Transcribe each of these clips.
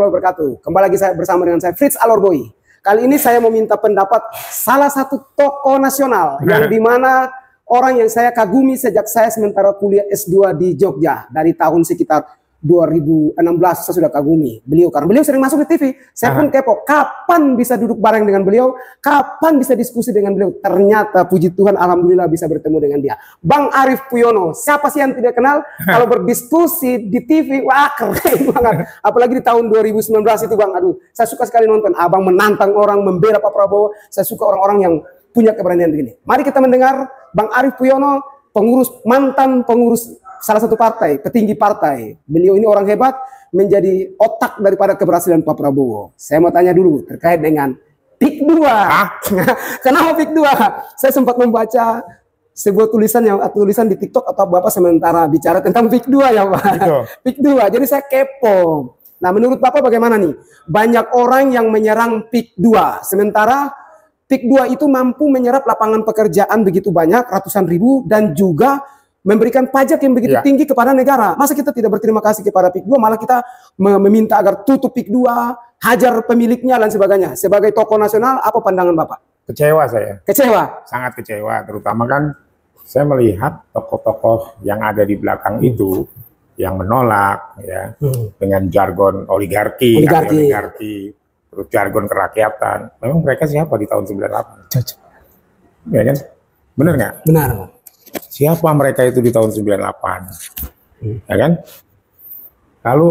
wabarakatuh. Kembali lagi saya bersama dengan saya Fritz Alorboy. Kali ini saya mau minta pendapat salah satu tokoh nasional yang dimana orang yang saya kagumi sejak saya sementara kuliah S2 di Jogja dari tahun sekitar 2016 saya sudah kagumi beliau karena beliau sering masuk di TV. Saya pun kepo kapan bisa duduk bareng dengan beliau, kapan bisa diskusi dengan beliau. Ternyata puji Tuhan alhamdulillah bisa bertemu dengan dia. Bang Arief Puyono, siapa sih yang tidak kenal? Kalau berdiskusi di TV, wah keren banget. Apalagi di tahun 2019 itu Bang, aduh saya suka sekali nonton. Abang menantang orang, membela Pak Prabowo. Saya suka orang-orang yang punya keberanian begini. Mari kita mendengar Bang Arief Puyono, mantan pengurus salah satu partai, petinggi partai. Beliau ini orang hebat, menjadi otak daripada keberhasilan Pak Prabowo. Saya mau tanya dulu terkait dengan PIK 2. Kenapa PIK 2? Saya sempat membaca sebuah tulisan di TikTok atau Bapak sementara bicara tentang PIK 2 ya Pak. PIK 2. Jadi saya kepo. Nah, menurut Bapak bagaimana nih? Banyak orang yang menyerang PIK 2, sementara PIK 2 itu mampu menyerap lapangan pekerjaan begitu banyak, ratusan ribu, dan juga memberikan pajak yang begitu tinggi kepada negara. Masa kita tidak berterima kasih kepada PIK 2, malah kita meminta agar tutup PIK 2, hajar pemiliknya dan sebagainya. Sebagai tokoh nasional, apa pandangan Bapak? Kecewa saya. Kecewa? Sangat kecewa, terutama kan saya melihat tokoh-tokoh yang ada di belakang itu yang menolak ya dengan jargon oligarki, terus jargon kerakyatan. Memang mereka siapa di tahun 98? Ya kan? Benar nggak? Benar. Siapa mereka itu di tahun 98? Ya kan? Lalu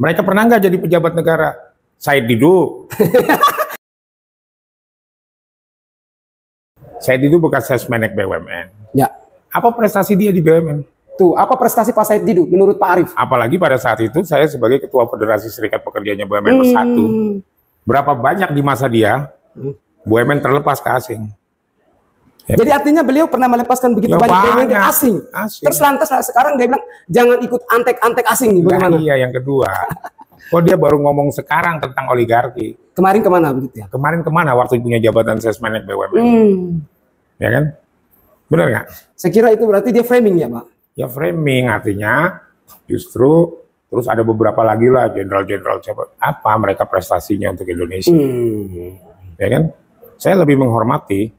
mereka pernah nggak jadi pejabat negara? Said Didu. Said Didu bekas Sesmenek BUMN. Ya. Apa prestasi dia di BUMN? Tuh, apa prestasi Pak Said Didu menurut Pak Arief? Apalagi pada saat itu saya sebagai Ketua Federasi Serikat Pekerjanya BUMN Persatu. Berapa banyak di masa dia BUMN terlepas ke asing? Ya. Jadi artinya beliau pernah melepaskan begitu banyak BUMN ke asing. Terus lantas sekarang dia bilang jangan ikut antek-antek asing nih, bagaimana? Nah, iya, yang kedua. Kok dia baru ngomong sekarang tentang oligarki? Kemarin kemana begitu ya? Kemarin kemana waktu punya jabatan Sesmenek BUMN? Ya kan? Benar nggak? Saya kira itu berarti dia framing ya Pak? Ya framing, artinya justru terus ada beberapa lagi lah jenderal-jenderal apa mereka prestasinya untuk Indonesia. Ya kan? Saya lebih menghormati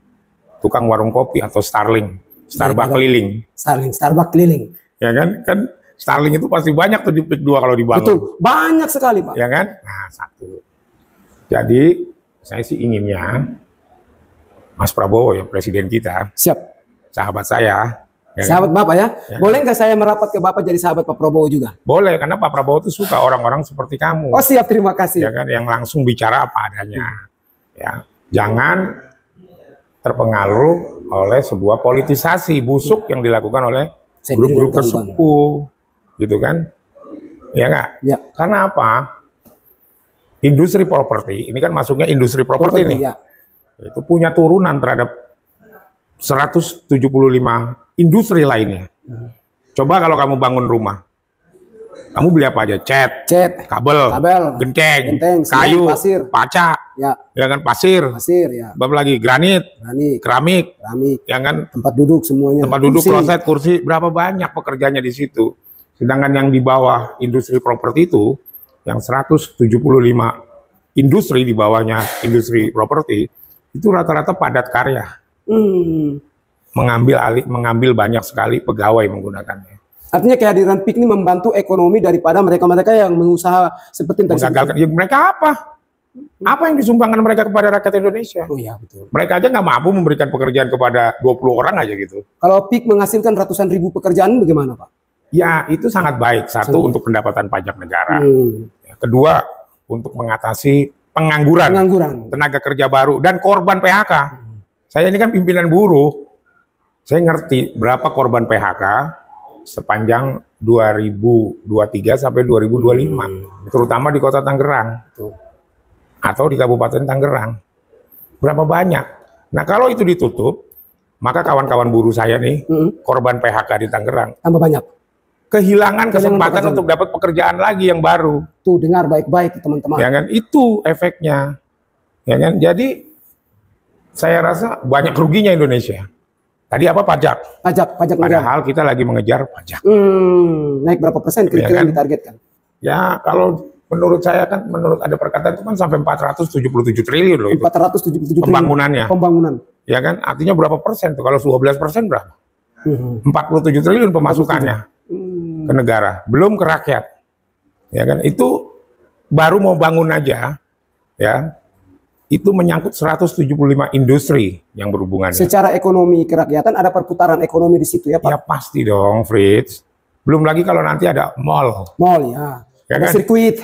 tukang warung kopi atau Starbucks keliling. Starbucks keliling. Ya kan? Kan Starling itu pasti banyak tuh di PIK 2 kalau dibangun. Betul, banyak sekali Pak. Ya kan? Nah, satu. Jadi saya sih inginnya Mas Prabowo ya presiden kita. Siap. Sahabat saya. Ya sahabat kan? Bapak ya? Boleh nggak saya merapat ke Bapak jadi sahabat Pak Prabowo juga? Boleh, karena Pak Prabowo itu suka orang-orang seperti kamu. Oh siap, terima kasih. Ya kan, yang langsung bicara apa adanya. Ya, jangan terpengaruh oleh sebuah politisasi busuk yang dilakukan oleh grup-grup tersepuh, gitu kan? Ya nggak? Ya. Karena apa? Industri properti, ini kan masuknya industri properti nih. Ya. Itu punya turunan terhadap 175 industri lainnya. Coba kalau kamu bangun rumah, kamu beli apa aja? Cat, kabel, genteng, kayu, pasir, paca, ya kan, pasir, ya. Berapa lagi? Granit, keramik, ya kan, tempat duduk semuanya, tempat duduk, kloset, kursi, berapa banyak pekerjaannya di situ. Sedangkan yang di bawah industri properti itu, yang 175 industri di bawahnya industri properti itu rata-rata padat karya. Mengambil banyak sekali pegawai menggunakannya. Artinya kehadiran PIK ini membantu ekonomi daripada mereka-mereka yang mengusaha seperti menggagalkan. Ya, mereka apa? Apa yang disumbangkan mereka kepada rakyat Indonesia? Oh iya, betul. Mereka aja nggak mampu memberikan pekerjaan kepada 20 orang aja gitu. Kalau PIK menghasilkan ratusan ribu pekerjaan bagaimana Pak? Ya itu sangat baik. Satu untuk pendapatan pajak negara. Ya, kedua untuk mengatasi pengangguran, tenaga kerja baru dan korban PHK. Saya ini kan pimpinan buruh. Saya ngerti berapa korban PHK sepanjang 2023 sampai 2025, terutama di Kota Tangerang atau di Kabupaten Tangerang. Berapa banyak? Nah, kalau itu ditutup, maka kawan-kawan buruh saya nih, korban PHK di Tangerang tambah banyak. Kehilangan kesempatan untuk dapat pekerjaan lagi yang baru. Tuh, dengar baik-baik teman-teman. Ya kan? Itu efeknya. Ya kan? Jadi saya rasa banyak ruginya Indonesia. Tadi apa? Pajak Padahal kita lagi mengejar pajak. Naik berapa persen kira-kira yang ditargetkan? Ya kalau menurut saya kan, menurut ada perkataan itu kan sampai 477 triliun loh itu. 477 pembangunannya. Pembangunan. Ya kan, artinya berapa persen tuh? Kalau 12% berapa? 47 triliun pemasukannya ke negara, belum ke rakyat. Ya kan, itu baru mau bangun aja, ya. Itu menyangkut 175 industri yang berhubungannya. Secara ekonomi kerakyatan ada perputaran ekonomi di situ ya Pak? Ya pasti dong, Fritz. Belum lagi kalau nanti ada mall. Mall ya. Ya kan? Sirkuit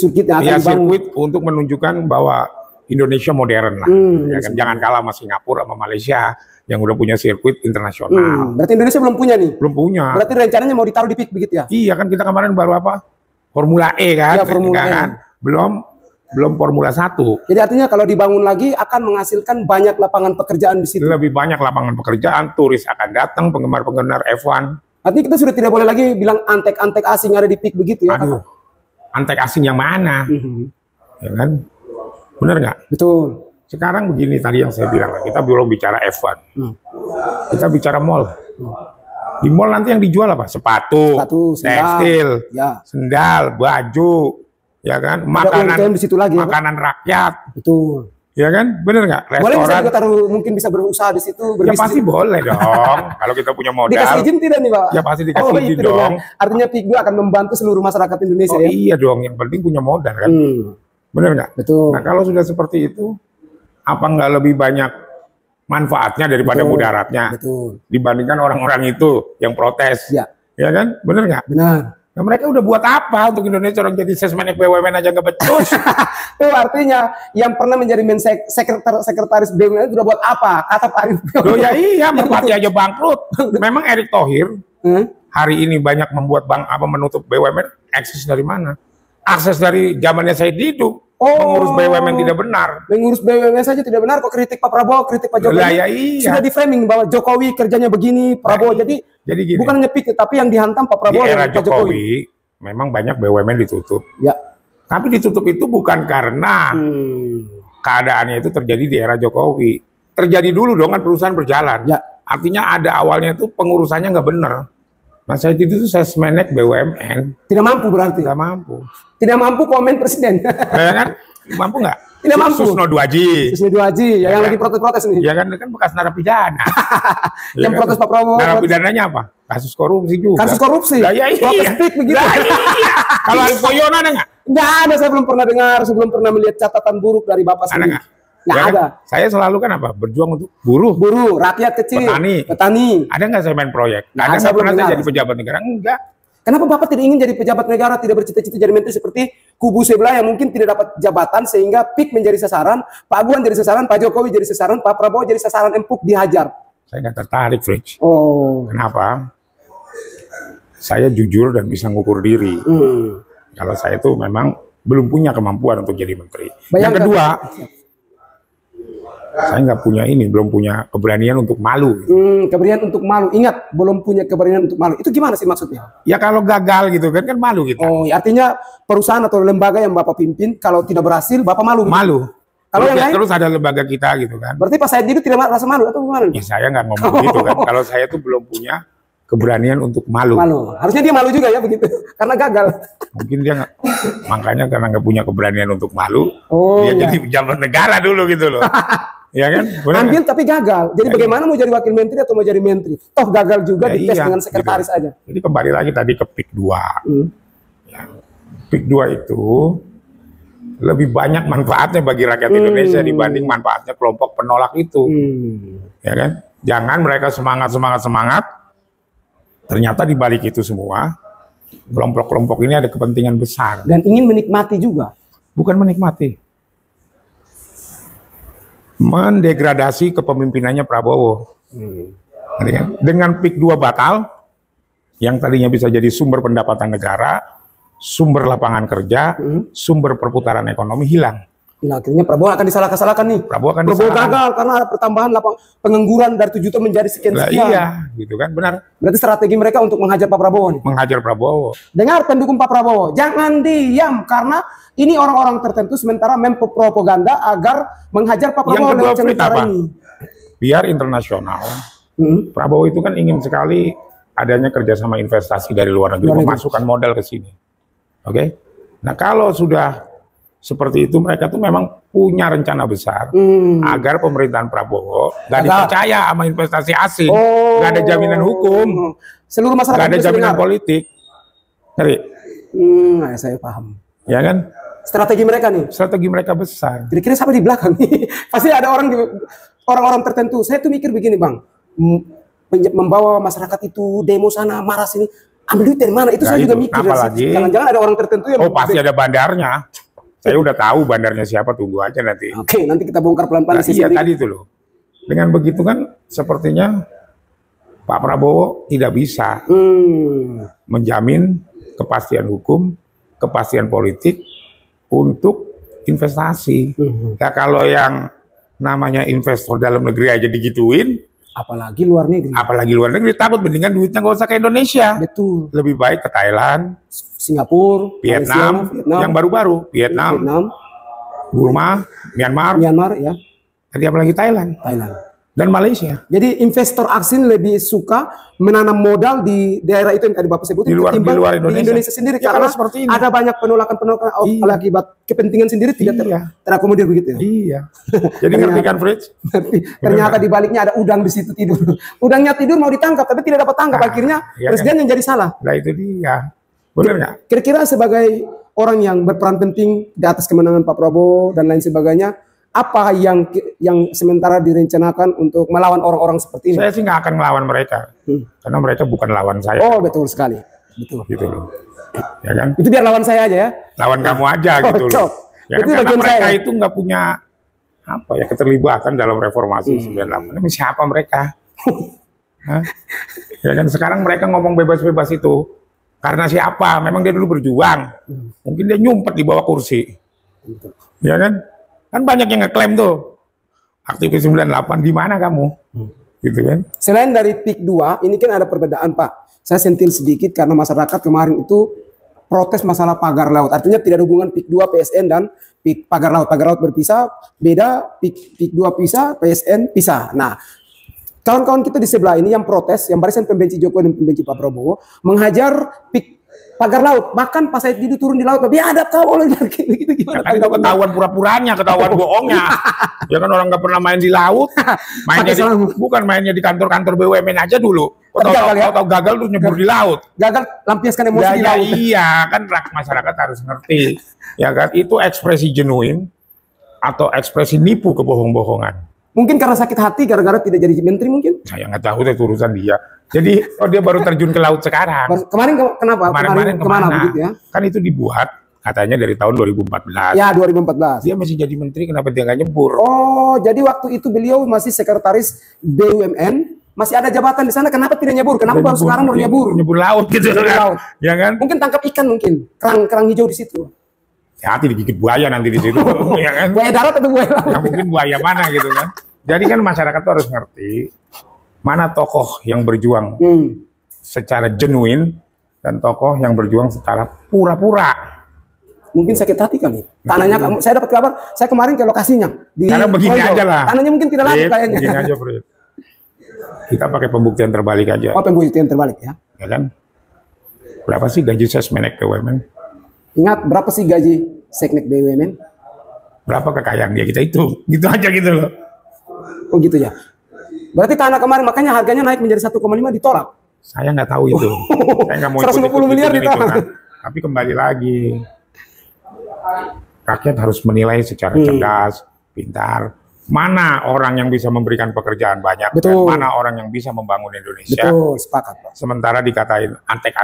yang akan ya, dibangun. Sirkuit untuk menunjukkan bahwa Indonesia modern lah. Ya kan? Jangan kalah sama Singapura sama Malaysia yang udah punya sirkuit internasional. Berarti Indonesia belum punya nih? Belum punya. Berarti rencananya mau ditaruh di PIK begitu ya? Iya kan, kita kemarin baru apa? Formula E kan? Ya, Formula E. Kan? Belum Formula 1. Jadi artinya kalau dibangun lagi akan menghasilkan banyak lapangan pekerjaan di situ. Lebih banyak lapangan pekerjaan, turis akan datang, penggemar-penggemar F1. Artinya kita sudah tidak boleh lagi bilang antek-antek asing ada di PIK begitu ya? Aduh, antek asing yang mana? Ya kan? Bener nggak? Betul. Sekarang begini tadi yang saya bilang, kita belum bicara F1. Kita bicara mall. Di mall nanti yang dijual apa? Sepatu, tekstil, sendal, baju. Ya kan, makanan di situ lagi, makanan rakyat, betul, ya kan, bener nggak? Boleh juga taruh, mungkin bisa berusaha di situ. Ya pasti boleh dong, kalau kita punya modal. Dikasih izin tidak nih Pak? Ya pasti dikasih izin dong. Artinya PIK2 akan membantu seluruh masyarakat Indonesia ya? Iya dong, yang penting punya modal kan, bener nggak? Betul. Nah kalau sudah seperti itu, apa nggak lebih banyak manfaatnya daripada mudaratnya? Betul. Dibandingkan orang-orang itu yang protes, ya kan, bener nggak? Benar. Nah, mereka udah buat apa untuk Indonesia, orang jadi Sesmenek BUMN aja nggak becus. Itu artinya yang pernah menjadi sekretaris BUMN itu udah buat apa? Kata Pak Arief. Oh ya iya, Merpati aja bangkrut. Memang Erick Thohir hari ini banyak membuat menutup BUMN, akses dari mana? Akses dari zamannya Said Didu. Mengurus BUMN tidak benar. Mengurus BUMN saja tidak benar kok, kritik Pak Prabowo, kritik Pak Jokowi. Ya, iya. Sudah di framing bahwa Jokowi kerjanya begini, Prabowo. Jadi gini, bukan nyepik, tapi yang dihantam Pak Prabowo di era dan Pak Jokowi. Memang banyak BUMN ditutup. Ya. Tapi ditutup itu bukan karena keadaannya itu terjadi di era Jokowi. Terjadi dulu dong kan, perusahaan berjalan. Ya. Artinya ada awalnya itu pengurusannya nggak benar. Nah saya itu Sesmenek BUMN. Tidak mampu berarti? Tidak mampu. Tidak mampu komen presiden. Ya kan? Mampu nggak? Tidak mampu. Susno Duaji. Susno Duaji, ya, yang lagi protes-protes nih. Ya kan bekas narapidana. Yang protes Pak Prabowo. Narapidananya apa? Kasus korupsi juga. Kasus korupsi? Ya, iya. Protes speak begitu. Iya. Kalau Arief Poyono ada nggak? Nggak ada, saya belum pernah dengar, saya belum pernah melihat catatan buruk dari Bapak sendiri. Ada nggak? Nggak ada. Saya selalu kan apa? Berjuang untuk buruh. Buruh, rakyat kecil. Petani. Ada nggak saya main proyek? Nggak ada, saya pernah jadi pejabat negara? Enggak. Kenapa Bapak tidak ingin jadi pejabat negara, tidak bercita-cita jadi menteri seperti kubu sebelah yang mungkin tidak dapat jabatan sehingga PIK menjadi sasaran, Pak Aguan jadi sasaran, Pak Jokowi jadi sasaran, Pak Prabowo jadi sasaran, empuk dihajar? Saya nggak tertarik, Fritz. Oh. Kenapa? Saya jujur dan bisa ngukur diri. Kalau saya itu memang belum punya kemampuan untuk jadi menteri. Yang kedua, saya nggak punya belum punya keberanian untuk malu. Keberanian untuk malu. Ingat, belum punya keberanian untuk malu. Itu gimana sih maksudnya? Ya kalau gagal gitu kan malu kita. Oh, ya, artinya perusahaan atau lembaga yang Bapak pimpin kalau tidak berhasil, Bapak malu. Gitu? Malu. Kalau yang lain, terus ada lembaga kita gitu kan. Berarti Pak Said Didu tidak merasa malu atau gimana? Ya saya nggak ngomong gitu kan. Kalau saya tuh belum punya keberanian untuk malu. Malu. Harusnya dia malu juga ya begitu, karena gagal. Mungkin dia nggak, makanya karena nggak punya keberanian untuk malu, dia jadi pejabat negara dulu gitu loh. Ya kan? Ambil tapi gagal. Jadi bagaimana mau jadi wakil menteri atau mau jadi menteri? Toh gagal juga ya, dites dengan sekretaris gitu aja. Jadi kembali lagi tadi ke PIK 2. Ya, PIK 2 itu lebih banyak manfaatnya bagi rakyat Indonesia dibanding manfaatnya kelompok penolak itu. Ya kan? Jangan mereka semangat. Ternyata di balik itu semua, kelompok-kelompok ini ada kepentingan besar. Dan ingin menikmati juga. Bukan menikmati. Mendegradasi kepemimpinannya Prabowo. Dengan PIK 2 batal, yang tadinya bisa jadi sumber pendapatan negara, sumber lapangan kerja, sumber perputaran ekonomi hilang. Nah, akhirnya Prabowo akan disalahkan nih. Prabowo gagal karena ada pertambahan pengangguran dari 7 juta menjadi sekian. Iya, gitu kan, benar. Berarti strategi mereka untuk menghajar Pak Prabowo nih. Menghajar Prabowo. Dengar pendukung Pak Prabowo, jangan diam karena ini orang-orang tertentu sementara mempropaganda agar menghajar Pak Prabowo dengan cara ini. Biar internasional. Prabowo itu kan ingin sekali adanya kerjasama investasi dari luar negeri, memasukkan modal ke sini. Oke? Nah kalau sudah seperti itu, mereka tuh memang punya rencana besar agar pemerintahan Prabowo nggak dipercaya sama investasi asing, nggak ada jaminan hukum, seluruh masyarakat nggak ada jaminan politik. Ngeri? Saya paham. Ya kan? Strategi mereka nih. Strategi mereka besar. Kira-kira siapa di belakang nih? Pasti ada orang-orang tertentu. Saya tuh mikir begini, Bang, membawa masyarakat itu demo sana, marah sini, ambil duit dari mana? Itu saya juga mikir. Jangan-jangan ada orang tertentu yang pasti ada bandarnya. Saya udah tahu bandarnya siapa, tunggu aja nanti. Oke, nanti kita bongkar pelan-pelan. Iya tadi itu loh. Dengan begitu kan sepertinya Pak Prabowo tidak bisa menjamin kepastian hukum, kepastian politik untuk investasi. Ya kalau yang namanya investor dalam negeri aja digituin, apalagi luar negeri. Apalagi luar negeri, takut mendingan duitnya nggak usah ke Indonesia. Betul. Lebih baik ke Thailand, Singapura, Vietnam, yang baru-baru, Vietnam, Burma, Myanmar, ya. Tadi apalagi Thailand, dan Malaysia. Jadi investor asing lebih suka menanam modal di daerah itu yang tadi Bapak sebutin, di luar Indonesia sendiri, ya, karena seperti ini. Ada banyak penolakan akibat kepentingan sendiri tidak terakomodir begitu. Iya. Jadi ngerti kan, Fritz? Ternyata di baliknya ada udang di situ tidur. Udangnya tidur mau ditangkap tapi tidak dapat tangkap. Akhirnya presiden yang jadi salah. Nah itu dia. Benar nggak? Kira-kira sebagai orang yang berperan penting di atas kemenangan Pak Prabowo dan lain sebagainya, apa yang sementara direncanakan untuk melawan orang-orang seperti ini? Saya sih nggak akan melawan mereka, karena mereka bukan lawan saya. Oh betul sekali, betul. Gitu loh, ya kan? Itu biar lawan saya aja ya. Lawan kamu aja gitu loh. Ya kan? Karena mereka itu nggak punya apa ya keterlibatan dalam reformasi 98. Ini siapa mereka? Ya kan sekarang mereka ngomong bebas-bebas itu karena siapa? Memang dia dulu berjuang, mungkin dia nyumpet di bawah kursi, ya kan? Kan banyak yang ngeklaim tuh aktivis 98 di mana kamu, gitu kan? Selain dari PIK 2, ini kan ada perbedaan Pak. Saya sentil sedikit karena masyarakat kemarin itu protes masalah pagar laut. Artinya tidak ada hubungan PIK 2 PSN dan PIK pagar laut. Pagar laut berpisah, beda PIK 2 pisah, PSN pisah. Nah, kawan-kawan kita di sebelah ini yang protes, yang barisan pembenci Jokowi dan pembenci Pak Prabowo, menghajar PIK pagar laut. Bahkan pas saya tidur turun di laut, biadab kau oleh begitu gimana? Kan itu ketahuan pura-puranya, ketahuan bohongnya. Ya kan orang nggak pernah main di laut, bukan mainnya di kantor-kantor BUMN aja dulu. Tahu gagal terus nyebur di laut. Gagal lampiaskan emosi di laut. Iya, kan masyarakat harus ngerti. Ya kan itu ekspresi genuine atau ekspresi nipu kebohong-bohongan. Mungkin karena sakit hati gara-gara tidak jadi menteri mungkin. Saya nggak tahu itu urusan dia. Jadi dia baru terjun ke laut sekarang. Kemarin kenapa? Kemarin kemana begitu ya? Kan itu dibuat katanya dari tahun 2014. Ya 2014. Dia masih jadi menteri, kenapa dia nggak nyebur? Oh, jadi waktu itu beliau masih sekretaris BUMN, masih ada jabatan di sana. Kenapa tidak nyebur? Kenapa baru sekarang mau nyebur? Nyebur laut gitu kan? Laut. Ya kan? Mungkin tangkap ikan mungkin, kerang hijau di situ. Ya, hati digigit buaya nanti di situ. Ya kan? Buaya darat atau buaya laut? Ya, mungkin buaya mana gitu kan? Jadi kan masyarakat tuh harus ngerti mana tokoh yang berjuang secara genuine dan tokoh yang berjuang secara pura-pura. Mungkin sakit hati kali. Tanahnya, saya dapat kabar, saya kemarin ke lokasinya. Karena begini aja lah. Tanahnya mungkin tidak laku kayaknya. Begini aja, Frit. Kita pakai pembuktian terbalik aja. Oh, pembuktian terbalik ya. Ya kan? Berapa sih gaji Sesmenek BUMN? Ingat, berapa sih gaji Seknek BUMN? Berapa kekayaan dia kita hitung. Gitu aja gitu loh. Oh gitu ya. Berarti tanah kemarin makanya harganya naik menjadi 1,5 ditolak. Saya nggak tahu itu. Saya nggak mau 150 miliar ditolak. Kan. Tapi kembali lagi, rakyat harus menilai secara cerdas, pintar. Mana orang yang bisa memberikan pekerjaan banyak, dan mana orang yang bisa membangun Indonesia. Betul, sepakat Pak. Sementara dikatain antek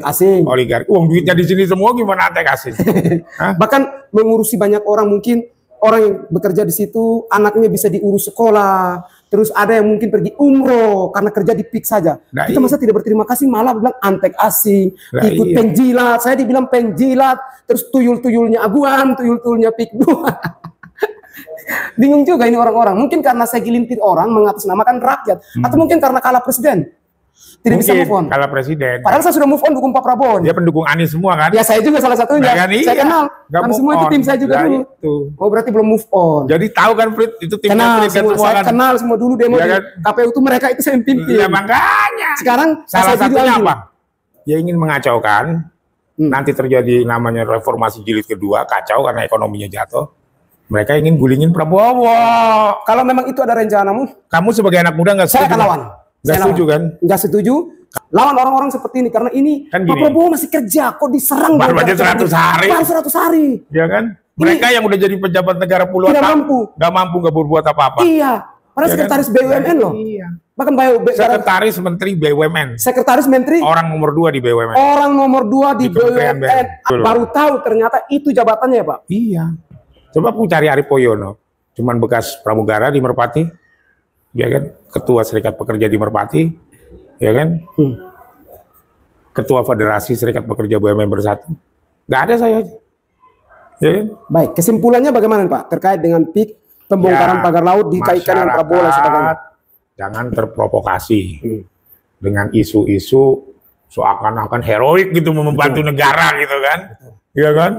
asing, oligarki. Uang duitnya di sini semua gimana antek asing? Bahkan mengurusi banyak orang, mungkin orang yang bekerja di situ, anaknya bisa diurus sekolah. Terus ada yang mungkin pergi umroh karena kerja di PIK saja. Nah, kita masa tidak berterima kasih, malah bilang antek asing, ikut penjilat. Saya dibilang penjilat, terus tuyul-tuyulnya aguan, tuyul-tuyulnya PIK 2. Bingung juga ini orang-orang. Mungkin karena saya gelintir orang mengatasnamakan rakyat, atau mungkin karena kalah presiden. Tidak bisa move on. Kalah presiden. Padahal saya sudah move on dukung Pak Prabowo. Dia pendukung Anies semua kan? Ya saya juga salah satunya. Nah, kan, saya kenal. Kami semua itu tim saya juga dulu. Itu. Oh berarti belum move on. Jadi tahu kan Frit, itu tim kenal semua. Saya kan kenal semua dulu demo ya, di kan? KPU itu mereka itu saya pimpin. Ya makanya. Sekarang salah satunya apa? Dia ingin mengacaukan nanti terjadi namanya reformasi jilid kedua, kacau karena ekonominya jatuh. Mereka ingin gulingin Prabowo. Kalau memang itu ada rencanamu, kamu sebagai anak muda nggak setuju? Saya akan lawan. Nggak setuju kan? Nggak setuju. Lawan orang-orang seperti ini karena ini kan Pak Prabowo masih kerja, kok diserang baru aja 100 hari. Baru 100 hari. Ya kan? Mereka yang udah jadi pejabat negara puluhan tahun nggak mampu nggak berbuat apa-apa. Iya. Padahal ya sekretaris kan? BUMN loh. Iya. Bahkan sekretaris Menteri BUMN. Sekretaris Menteri. Orang nomor 2 di BUMN. Orang nomor 2 di BUMN. Baru tahu ternyata itu jabatannya Pak. Iya. Coba aku cari Arief Poyono, cuman bekas pramugara di Merpati, ya kan, ketua Serikat Pekerja di Merpati, ya kan, ketua Federasi Serikat Pekerja BUMN Bersatu, nggak ada saya, ya kan. Baik, kesimpulannya bagaimana Pak terkait dengan PIK pembongkaran pagar laut dikaitkan dengan Prabowo dan sebagainya? Jangan terprovokasi dengan isu-isu seakan-akan heroik gitu membantu negara gitu kan, ya kan.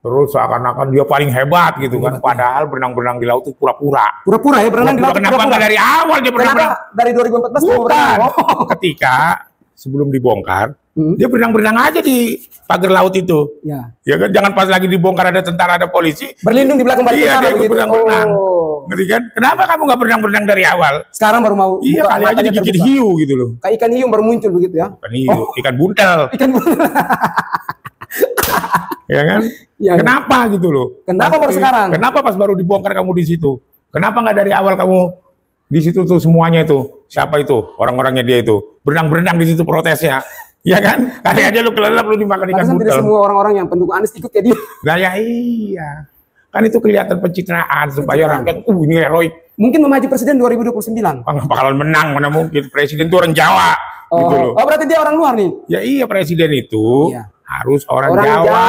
Terus seakan-akan dia paling hebat gitu kan, padahal berenang-berenang di laut itu pura-pura. Pura-pura ya, berenang di laut. Kenapa nggak dari awal dia berenang? Dari 2014 bukan. Ketika sebelum dibongkar, dia berenang-berenang aja di pagar laut itu. Ya kan, jangan pas lagi dibongkar ada tentara, ada polisi. Berlindung di belakang barisan. Iya, dia berenang-berenang. Ngerti kan? Kenapa kamu nggak berenang-berenang dari awal? Sekarang baru mau. Iya, kali aja digigit hiu gitu loh. Kayak ikan hiu baru muncul begitu ya? Bukan hiu, ikan buntel. Ikan buntel. Ya kan? Ya, kenapa gitu loh? Kenapa baru sekarang? Kenapa pas baru dibongkar kamu di situ? Kenapa nggak dari awal kamu di situ tuh semuanya itu? Siapa itu? Orang-orangnya dia itu berenang-berenang di situ protesnya, ya kan? Kali aja lu kelelep lu dimakan ikan buntel. Tidak semua orang-orang yang pendukung Anies ikut kayak dia. Nah ya iya, kan itu kelihatan pencitraan supaya rakyat ini heroik. Mungkin memaju presiden 2029. Nggak bakalan menang, mana mungkin presiden itu orang Jawa. Gitu loh. Oh berarti dia orang luar nih? Ya iya, presiden itu. Iya. Harus orang Jawa.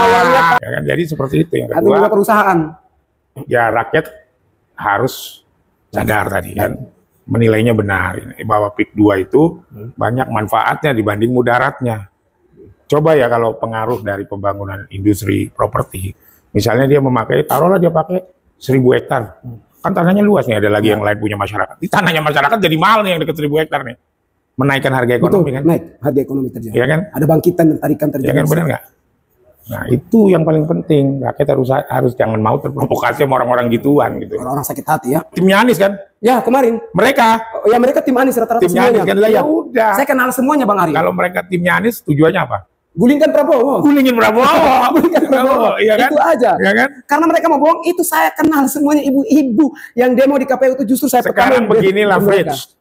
Ya kan? Jadi seperti itu. Yang kedua, atau perusahaan. Ya rakyat harus sadar tadi kan, menilainya benar bahwa PIK 2 itu banyak manfaatnya dibanding mudaratnya. Coba ya kalau pengaruh dari pembangunan industri properti, misalnya dia memakai, taruhlah dia pakai 1000 hektar, kan tanahnya luas nih, ada lagi yang lain punya masyarakat. Di tanahnya masyarakat jadi mahal nih yang dekat 1000 hektar nih. Menaikkan harga ekonomi. Betul, kan? Naik harga ekonomi terjadi. Ya kan? Ada bangkitan dan tarikan terjadi. Ya kan, benar nggak? Nah itu yang paling penting. Rakyat harus jangan mau terprovokasi sama orang-orang gituan gitu. Orang-orang sakit hati ya. Timnya Anies kan? Ya kemarin. Mereka? Ya mereka tim Anies rata-rata semuanya. Kan? Ya udah. Saya kenal semuanya Bang Ari. Kalau mereka timnya Anies tujuannya apa? Gulingkan Prabowo. Gulingin Prabowo. Gulingkan Prabowo. Iya kan? Itu aja. Ya kan? Karena mereka mau bohong, itu saya kenal semuanya ibu-ibu yang demo di KPU itu justru saya sekarang beginilah Fritz.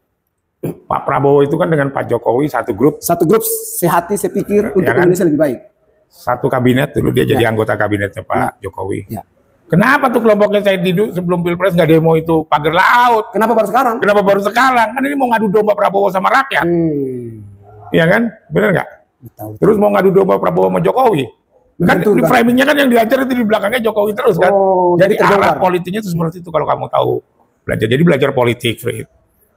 Pak Prabowo itu kan dengan Pak Jokowi satu grup sehati sepikir untuk kan? Indonesia lebih baik. Satu kabinet dulu dia jadi anggota kabinetnya Pak Jokowi. Kenapa tuh kelompoknya saya tidur sebelum Pilpres nggak demo itu pagar laut? Kenapa baru sekarang? Kenapa baru sekarang? Kan ini mau ngadu domba Prabowo sama rakyat. Iya kan? Benar nggak? Terus mau ngadu domba Prabowo sama Jokowi. Kan di framingnya kan yang diajar itu di belakangnya Jokowi terus kan. Jadi arah politiknya itu seperti itu kalau kamu tahu belajar. Jadi belajar politik, Frit.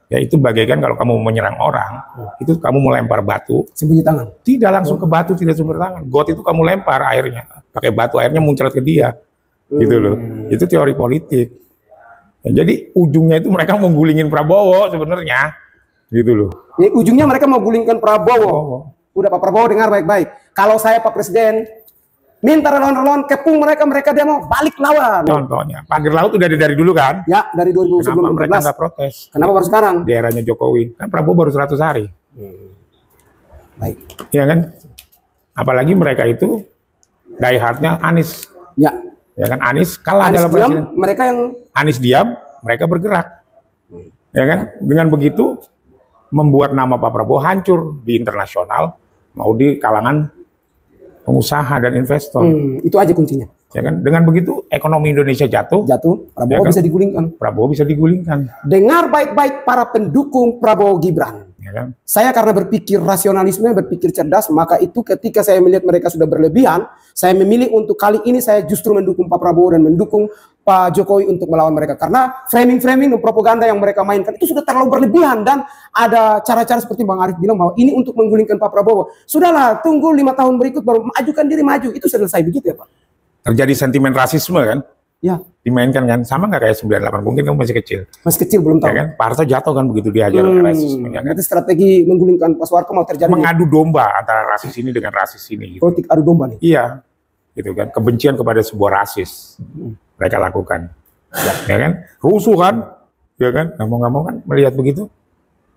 Ya itu bagaikan kalau kamu menyerang orang, itu kamu melempar batu. Sembunyi tangan. Tidak langsung ke batu, tidak sumber tangan. Got itu kamu lempar airnya, pakai batu, airnya muncrat ke dia. Gitu loh. Itu teori politik. Ya, jadi ujungnya itu mereka mau gulingin Prabowo sebenarnya. Gitu loh. Ya, ujungnya mereka mau gulingkan Prabowo. Udah Pak Prabowo dengar baik-baik. Kalau saya Pak Presiden minta relawan-relawan kepung mereka demo balik lawan. Contohnya, pagar laut udah ada dari dulu kan? Ya, dari 2014. Kenapa mereka nggak protes? Kenapa baru sekarang? Di eranya Jokowi, kan Prabowo baru 100 hari. Baik. Iya kan? Apalagi mereka itu die hardnya Anies. Ya. Ya kan, Anies kalah Anies dalam diam, presiden. mereka yang Anies diam, mereka bergerak. Ya kan? Dengan begitu membuat nama Pak Prabowo hancur di internasional, mau di kalangan pengusaha dan investor. Itu aja kuncinya. Ya kan? Dengan begitu ekonomi Indonesia jatuh, Prabowo ya kan? bisa digulingkan. Prabowo bisa digulingkan. Dengar baik-baik para pendukung Prabowo Gibran. Ya kan? Saya karena berpikir rasionalisme, berpikir cerdas, maka itu ketika saya melihat mereka sudah berlebihan, saya memilih untuk kali ini saya justru mendukung Pak Prabowo dan mendukung Pak Jokowi untuk melawan mereka. Karena framing-framing dan propaganda yang mereka mainkan itu sudah terlalu berlebihan dan ada cara-cara seperti Bang Arief bilang bahwa ini untuk menggulingkan Pak Prabowo. Sudahlah, tunggu 5 tahun berikut baru ajukan diri maju. Itu selesai begitu ya Pak? Terjadi sentimen rasisme kan? Ya. Dimainkan kan, sama nggak kayak 98? Mungkin kamu masih kecil. Masih kecil belum tahu. Ya kan? Pak Harto jatuh kan begitu dihajar rasisme. Ya kan? Itu strategi menggulingkan Pak Soeharto mau terjadi. Mengadu domba antara rasis ini dengan rasis ini. Gitu. Politik adu domba nih. Iya, gitu kan. Kebencian kepada sebuah rasis mereka lakukan. Ya kan? Rusuh kan? Ya kan? Nggak mau kan melihat begitu.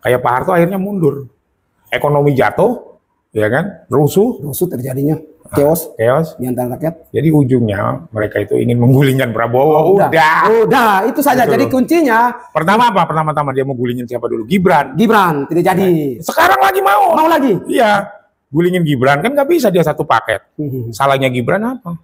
Kayak Pak Harto akhirnya mundur. Ekonomi jatuh, ya kan? Rusuh terjadinya. Chaos di antara rakyat. Jadi ujungnya mereka itu ingin menggulingkan Prabowo. Udah, itu saja. Jadi kuncinya. Pertama apa? Pertama-tama dia mau gulingin siapa dulu? Gibran tidak jadi. Sekarang lagi mau lagi. Iya, gulingin Gibran kan nggak bisa dia satu paket. Salahnya Gibran apa?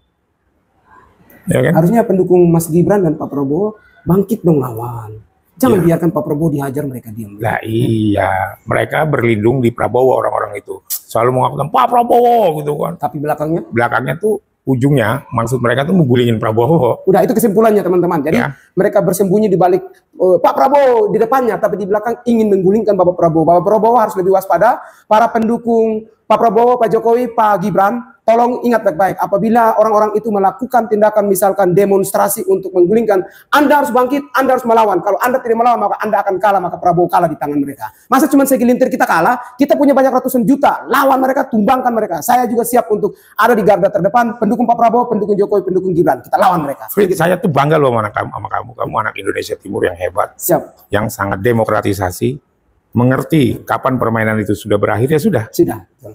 Ya kan? Harusnya pendukung Mas Gibran dan Pak Prabowo bangkit dong lawan. Jangan biarkan Pak Prabowo dihajar, mereka diam. Lah iya, mereka berlindung di Prabowo, orang-orang itu selalu mengatakan Pak Prabowo gitu kan. Tapi belakangnya tuh ujungnya maksud mereka tuh menggulingin Prabowo. Udah, itu kesimpulannya teman-teman. Jadi mereka bersembunyi di balik Pak Prabowo di depannya, tapi di belakang ingin menggulingkan Bapak Prabowo. Bapak Prabowo harus lebih waspada. Para pendukung Pak Prabowo, Pak Jokowi, Pak Gibran, tolong ingat baik-baik. Apabila orang-orang itu melakukan tindakan misalkan demonstrasi untuk menggulingkan, Anda harus bangkit, Anda harus melawan. Kalau Anda tidak melawan, maka Anda akan kalah, maka Prabowo kalah di tangan mereka. Masa cuma segelintir kita kalah? Kita punya banyak ratusan juta. Lawan mereka, tumbangkan mereka. Saya juga siap untuk ada di garda terdepan, pendukung Pak Prabowo, pendukung Jokowi, pendukung Gibran. Kita lawan mereka. Saya tuh bangga loh sama kamu. Kamu anak Indonesia Timur yang hebat. Siap. Yang sangat demokratisasi. Mengerti kapan permainan itu sudah berakhir, ya sudah.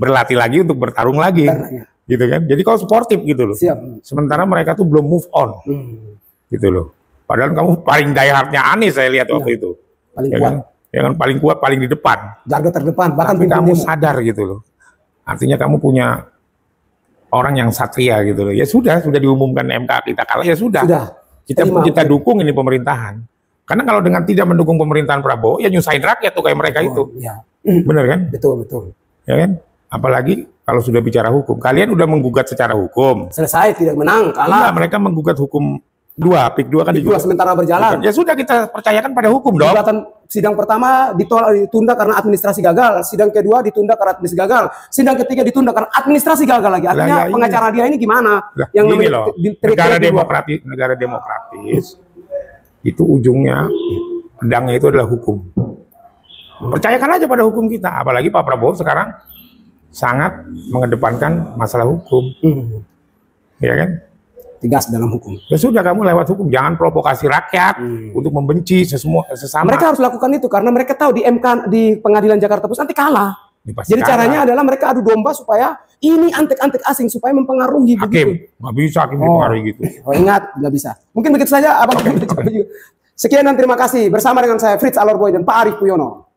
Berlatih lagi untuk bertarung lagi. Gitu kan. Jadi kau sportif gitu loh. Siap. Sementara mereka tuh belum move on. Gitu loh. Padahal kamu paling diehardnya Anies saya lihat waktu itu. Paling kuat. Ya kan, paling kuat, paling di depan. Garda terdepan, bahkan tapi kamu sadar gitu loh. Artinya kamu punya orang yang satria gitu loh. Ya sudah diumumkan MK kita kalah, ya sudah. Kita dukung ini pemerintahan. Karena kalau dengan tidak mendukung pemerintahan Prabowo, ya nyusahin rakyat tuh kayak mereka itu. Bener kan? Betul. Ya kan? Apalagi kalau sudah bicara hukum. Kalian udah menggugat secara hukum. Selesai, tidak menang, kalah. Mereka menggugat hukum PIK 2 kan digugat. Sementara berjalan. Ya sudah, kita percayakan pada hukum dong. Sidang pertama ditunda karena administrasi gagal. Sidang kedua ditunda karena administrasi gagal. Sidang ketiga ditunda karena administrasi gagal lagi. Artinya pengacara dia ini gimana? Yang negara demokratis. Itu ujungnya, pedangnya itu adalah hukum. Percayakan aja pada hukum kita. Apalagi Pak Prabowo sekarang sangat mengedepankan masalah hukum. Ya kan? Tegas dalam hukum. Ya sudah, kamu lewat hukum. Jangan provokasi rakyat untuk membenci sesama. Mereka harus lakukan itu karena mereka tahu di MK, di Pengadilan Jakarta Pusat nanti kalah. Jadi caranya adalah mereka adu domba supaya ini antek-antek asing supaya mempengaruhi. Hakim, nggak bisa hakim mempengaruhi gitu. Ingat, nggak bisa. Mungkin begitu saja. Sekian dan terima kasih bersama dengan saya Fritz Alorboy dan Pak Arief Puyono.